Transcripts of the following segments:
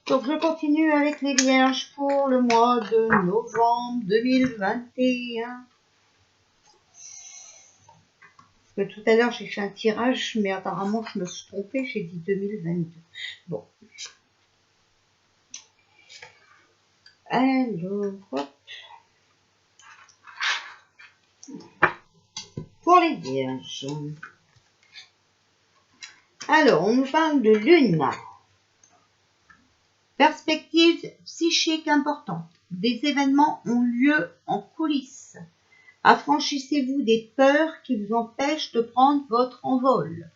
Donc, je continue avec les vierges pour le mois de novembre 2021. Parce que tout à l'heure, j'ai fait un tirage, mais apparemment, je me suis trompée, j'ai dit 2022. Bon. Alors, hop. Pour les vierges. Alors, on nous parle de lune. Perspective psychique importante. Des événements ont lieu en coulisses. Affranchissez-vous des peurs qui vous empêchent de prendre votre envol.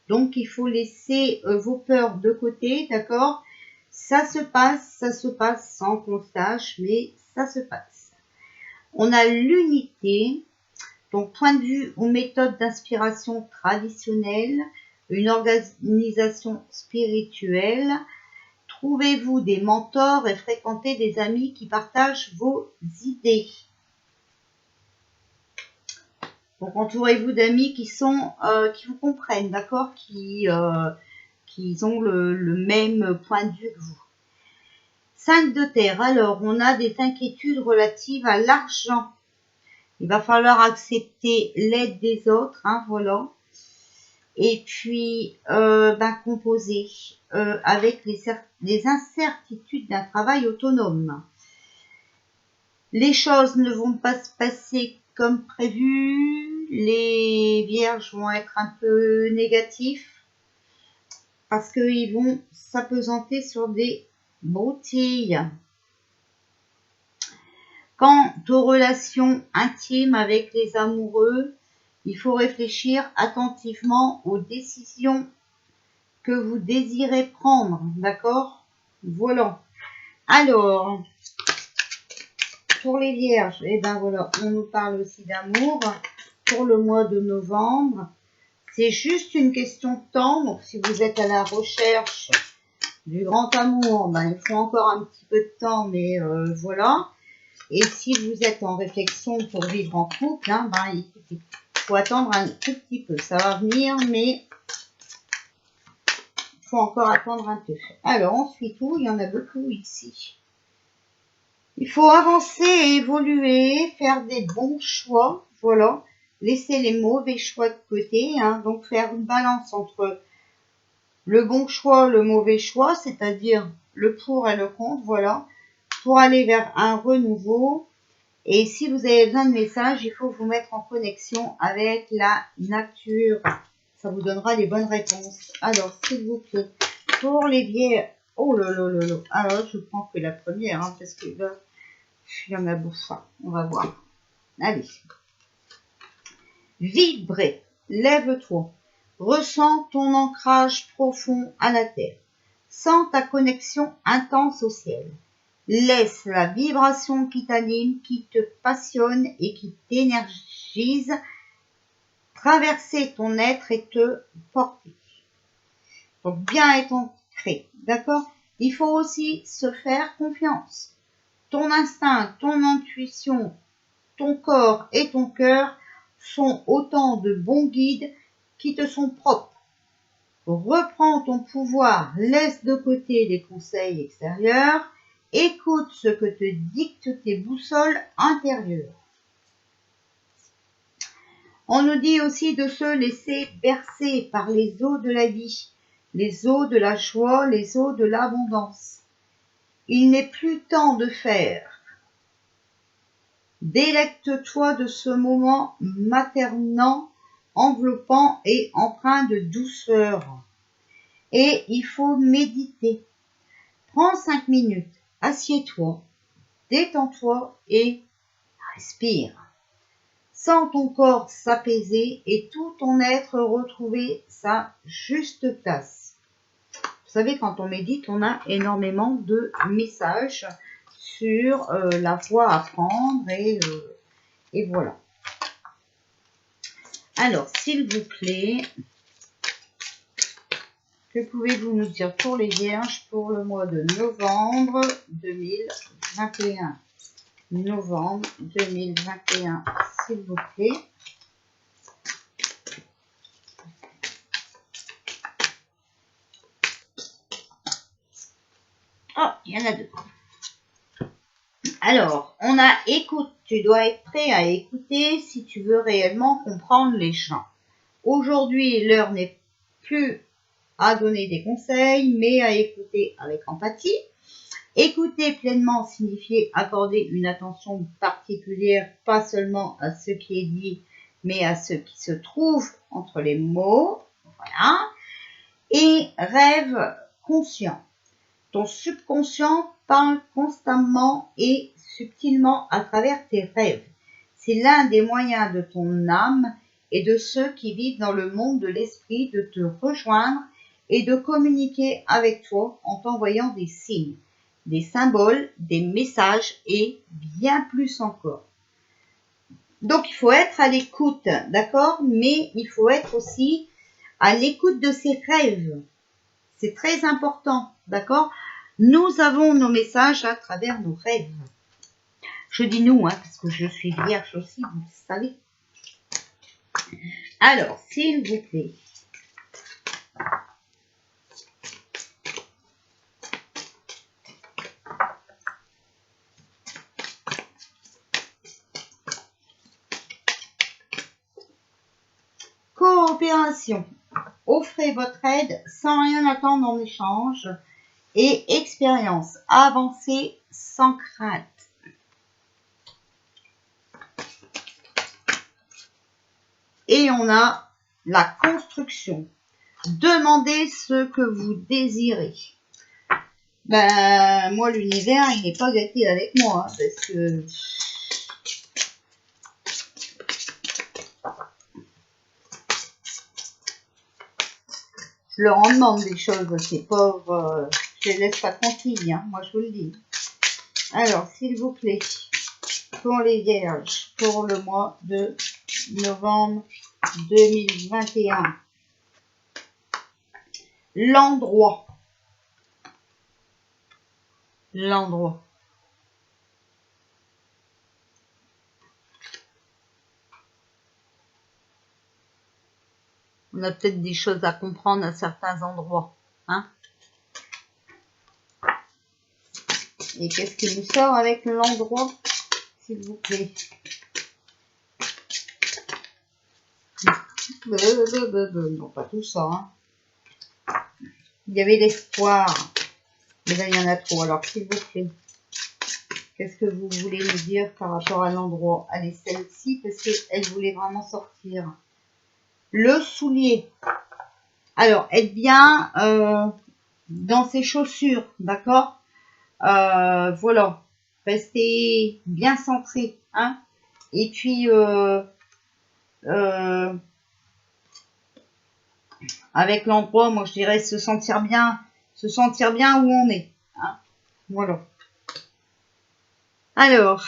Donc, il faut laisser vos peurs de côté, d'accord? Ça se passe sans qu'on sache, mais ça se passe. On a l'unité, donc point de vue ou méthode d'inspiration traditionnelle, une organisation spirituelle. Trouvez-vous des mentors et fréquentez des amis qui partagent vos idées. Donc, entourez-vous d'amis qui vous comprennent, d'accord, qui ont le même point de vue que vous. 5 de terre. Alors, on a des inquiétudes relatives à l'argent. Il va falloir accepter l'aide des autres, hein, voilà. Et puis, composer avec les incertitudes d'un travail autonome. Les choses ne vont pas se passer comme prévu. Les vierges vont être un peu négatifs parce qu'ils vont s'apesanter sur des broutilles. Quant aux relations intimes avec les amoureux, il faut réfléchir attentivement aux décisions que vous désirez prendre, d'accord? Voilà. Alors, pour les vierges, voilà, on nous parle aussi d'amour pour le mois de novembre. C'est juste une question de temps, donc si vous êtes à la recherche du grand amour, il faut encore un petit peu de temps, mais voilà. Et si vous êtes en réflexion pour vivre en couple, écoutez, il faut attendre un tout petit peu. Ça va venir, mais il faut encore attendre un peu. Alors, ensuite, il y en a beaucoup ici. Il faut avancer et évoluer, faire des bons choix, voilà. Laisser les mauvais choix de côté, donc faire une balance entre le bon choix, le mauvais choix, c'est-à-dire le pour et le contre, voilà, pour aller vers un renouveau. Et si vous avez besoin de messages, il faut vous mettre en connexion avec la nature. Ça vous donnera les bonnes réponses. Alors, s'il vous plaît, pour les vierges, oh là là là là. Alors, je prends que la première, parce que là, il y en a beaucoup. On va voir. Allez. Vibrer. Lève-toi. Ressens ton ancrage profond à la terre. Sens ta connexion intense au ciel. Laisse la vibration qui t'anime, qui te passionne et qui t'énergise traverser ton être et te porter. Donc, bien être ancré, d'accord? Il faut aussi se faire confiance. Ton instinct, ton intuition, ton corps et ton cœur sont autant de bons guides qui te sont propres. Reprends ton pouvoir, laisse de côté les conseils extérieurs, écoute ce que te dictent tes boussoles intérieures. On nous dit aussi de se laisser bercer par les eaux de la vie, les eaux de la joie, les eaux de l'abondance. Il n'est plus temps de faire. Délecte-toi de ce moment maternant, enveloppant et empreint de douceur. Et il faut méditer. Prends 5 minutes, assieds-toi, détends-toi et respire. Sens ton corps s'apaiser et tout ton être retrouver sa juste place. Vous savez, quand on médite, on a énormément de messages sur la voie à prendre et voilà. Alors, s'il vous plaît, que pouvez-vous nous dire pour les vierges pour le mois de novembre 2021? Novembre 2021, s'il vous plaît. Oh, il y en a deux. Alors, on a écoute. Tu dois être prêt à écouter si tu veux réellement comprendre les chants. Aujourd'hui, l'heure n'est plus à donner des conseils, mais à écouter avec empathie. Écouter pleinement signifie accorder une attention particulière, pas seulement à ce qui est dit, mais à ce qui se trouve entre les mots. Voilà. Et rêve conscient. Ton subconscient parle constamment et subtilement à travers tes rêves. C'est l'un des moyens de ton âme et de ceux qui vivent dans le monde de l'esprit de te rejoindre et de communiquer avec toi en t'envoyant des signes, des symboles, des messages et bien plus encore. Donc il faut être à l'écoute, d'accord? Mais il faut être aussi à l'écoute de ses rêves. C'est très important, d'accord? Nous avons nos messages à travers nos rêves. Je dis nous, parce que je suis vierge aussi, vous le savez. Alors, s'il vous plaît. Coopération. Offrez votre aide sans rien attendre en échange. Et expérience. Avancez sans crainte. Et on a la construction. Demandez ce que vous désirez. Ben, moi, l'univers, il n'est pas gâté avec moi, parce que je leur en demande des choses, ces pauvres, je les laisse pas tranquilles, moi je vous le dis. Alors, s'il vous plaît, pour les vierges, pour le mois de novembre 2021, l'endroit. L'endroit. On a peut-être des choses à comprendre à certains endroits. Et qu'est-ce qui nous sort avec l'endroit, s'il vous plaît? Non, pas tout ça. Il y avait l'espoir. Mais là, il y en a trop. Alors, s'il vous plaît, qu'est-ce que vous voulez me dire par rapport à l'endroit? Allez, celle-ci, parce qu'elle voulait vraiment sortir. Le soulier. Alors, être bien dans ses chaussures, d'accord? Voilà. Restez bien centré, Et puis, avec l'endroit, moi je dirais se sentir bien où on est. Voilà. Alors,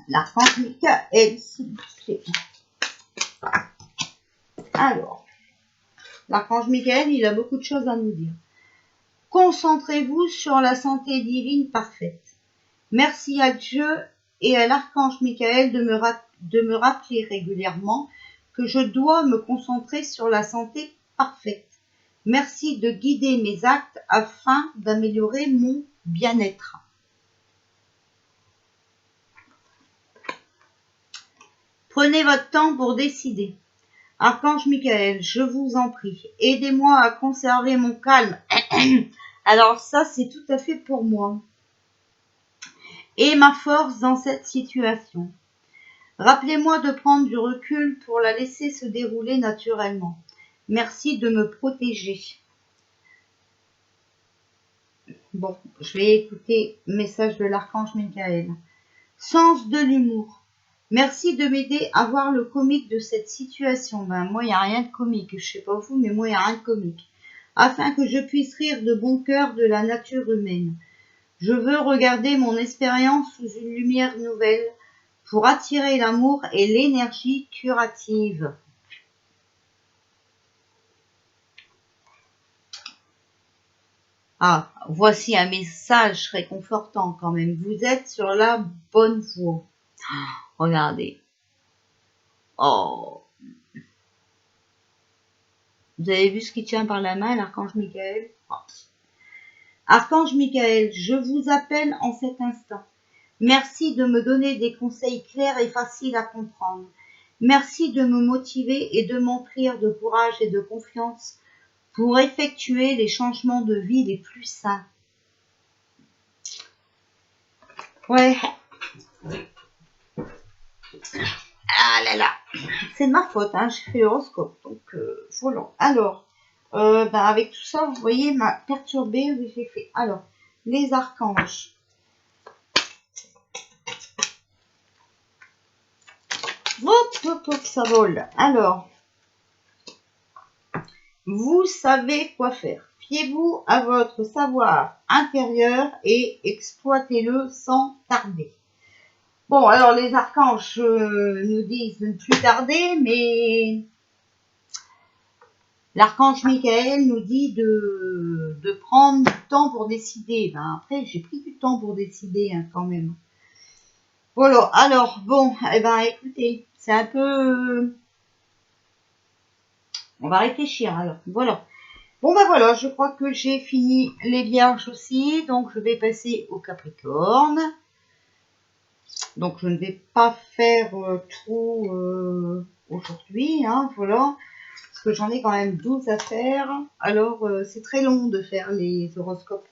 l'archange Michael, s'il vous plaît. Alors, l'archange Michael, il a beaucoup de choses à nous dire. Concentrez-vous sur la santé divine parfaite. Merci à Dieu et à l'archange Michael de me rappeler régulièrement que je dois me concentrer sur la santé parfaite. Merci de guider mes actes afin d'améliorer mon bien-être. Prenez votre temps pour décider. Archange Michael, je vous en prie, aidez-moi à conserver mon calme. Alors ça, c'est tout à fait pour moi. Et ma force dans cette situation. Rappelez-moi de prendre du recul pour la laisser se dérouler naturellement. Merci de me protéger. Bon, je vais écouter le message de l'archange Michael. Sens de l'humour. Merci de m'aider à voir le comique de cette situation. Ben, moi, il n'y a rien de comique. Je sais pas vous, mais moi, il n'y a rien de comique. Afin que je puisse rire de bon cœur de la nature humaine. Je veux regarder mon expérience sous une lumière nouvelle pour attirer l'amour et l'énergie curative. Ah, voici un message réconfortant quand même. Vous êtes sur la bonne voie. Regardez. Oh. Vous avez vu ce qui tient par la main, l'archange Michael? Oh. Archange Michael, je vous appelle en cet instant. Merci de me donner des conseils clairs et faciles à comprendre. Merci de me motiver et de m'emplir de courage et de confiance pour effectuer les changements de vie les plus sains. Ouais. Ah là là. C'est de ma faute, hein. J'ai fait l'horoscope. Donc, voilà. Alors, avec tout ça, vous voyez, m'a perturbée. Oui, j'ai fait. Alors, les archanges. Hop, ça vole. Alors, vous savez quoi faire. Fiez-vous à votre savoir intérieur et exploitez-le sans tarder. Bon, alors les archanges nous disent de ne plus tarder, mais l'archange Michael nous dit de prendre du temps pour décider. Ben après, j'ai pris du temps pour décider hein, quand même. Voilà, alors bon, écoutez, c'est un peu... On va réfléchir alors, voilà. Bon voilà, je crois que j'ai fini les vierges aussi, donc je vais passer au Capricorne. Donc je ne vais pas faire tout aujourd'hui, hein, voilà, parce que j'en ai quand même 12 à faire. Alors c'est très long de faire les horoscopes,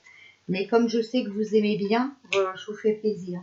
mais comme je sais que vous aimez bien, voilà, je vous fais plaisir.